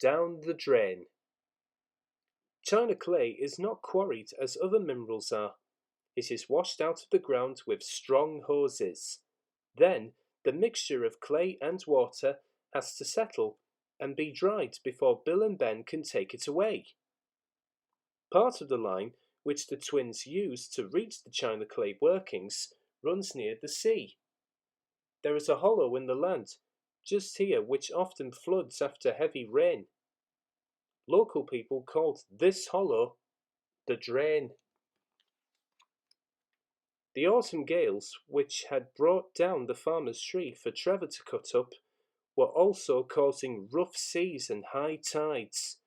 down the drain. China clay is not quarried as other minerals are. It is washed out of the ground with strong hoses. Then, the mixture of clay and water has to settle and be dried before Bill and Ben can take it away. Part of the line which the twins use to reach the China clay workings runs near the sea. There is a hollow in the land just here which often floods after heavy rain. Local people called this hollow the drain. The autumn gales, which had brought down the farmer's tree for Trevor to cut up, were also causing rough seas and high tides.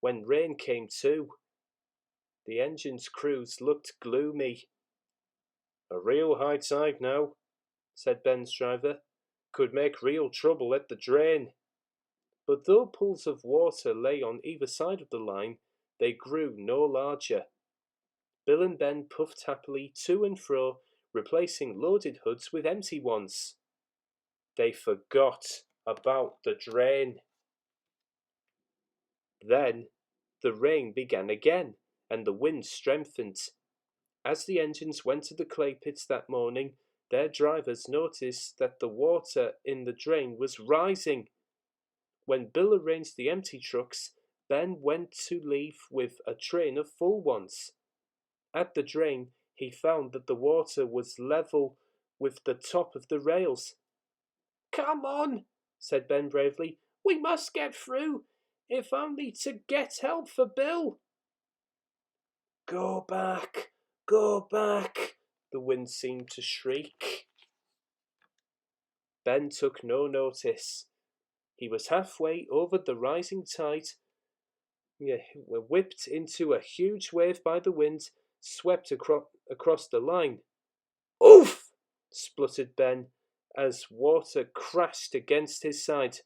When rain came too, the engine's crews looked gloomy. "A real high tide now," said Ben's driver. "Could make real trouble at the drain." But though pools of water lay on either side of the line, they grew no larger. Bill and Ben puffed happily to and fro, replacing loaded hoods with empty ones. They forgot about the drain. Then the rain began again, and the wind strengthened. As the engines went to the clay pits that morning, their drivers noticed that the water in the drain was rising. When Bill arranged the empty trucks, Ben went to leave with a train of full ones. At the drain, he found that the water was level with the top of the rails. "Come on," said Ben bravely. "We must get through, if only to get help for Bill." "Go back, go back," the wind seemed to shriek. Ben took no notice. He was halfway over the rising tide, whipped into a huge wave by the wind, swept across the line. "Oof!" spluttered Ben as water crashed against his side.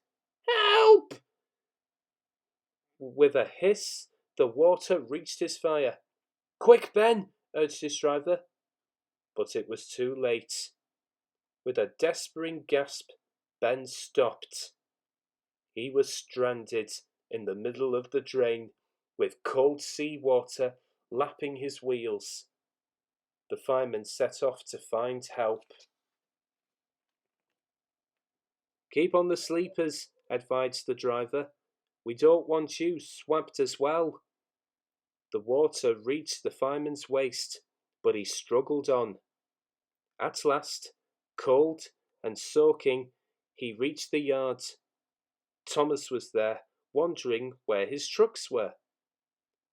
"Help!" With a hiss, the water reached his fire. "Quick, Ben!" urged his driver. But it was too late. With a despairing gasp, Ben stopped. He was stranded in the middle of the drain, with cold sea water lapping his wheels. The firemen set off to find help. "Keep on the sleepers," advised the driver. "We don't want you swamped as well." The water reached the fireman's waist, but he struggled on. At last, cold and soaking, he reached the yard. Thomas was there, wondering where his trucks were.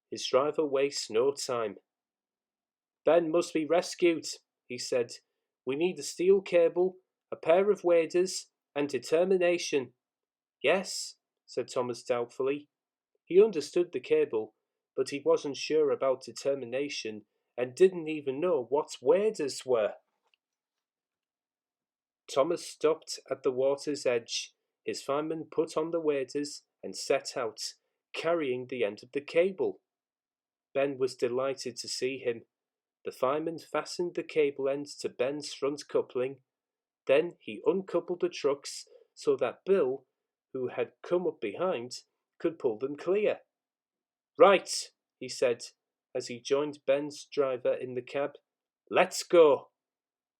His driver wasted no time. "Ben must be rescued," he said. "We need a steel cable, a pair of waders, and determination." "Yes," said Thomas doubtfully. He understood the cable, but he wasn't sure about determination and didn't even know what waders were. Thomas stopped at the water's edge. His fireman put on the waders and set out, carrying the end of the cable. Ben was delighted to see him. The fireman fastened the cable end to Ben's front coupling. Then he uncoupled the trucks so that Bill, who had come up behind, could pull them clear. "Right," he said, as he joined Ben's driver in the cab. "Let's go."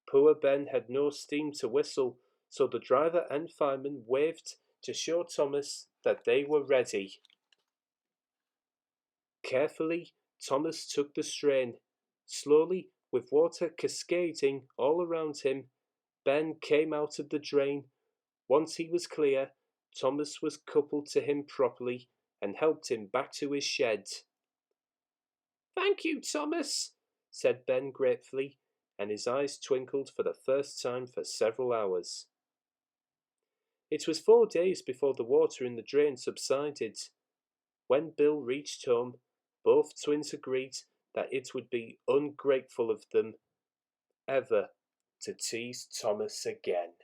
Poor Ben had no steam to whistle, so the driver and fireman waved to show Thomas that they were ready. Carefully, Thomas took the strain. Slowly, with water cascading all around him, Ben came out of the drain. Once he was clear, Thomas was coupled to him properly and helped him back to his shed. "Thank you, Thomas," said Ben gratefully, and his eyes twinkled for the first time for several hours. It was 4 days before the water in the drain subsided. When Bill reached home, both twins agreed that it would be ungrateful of them ever to tease Thomas again.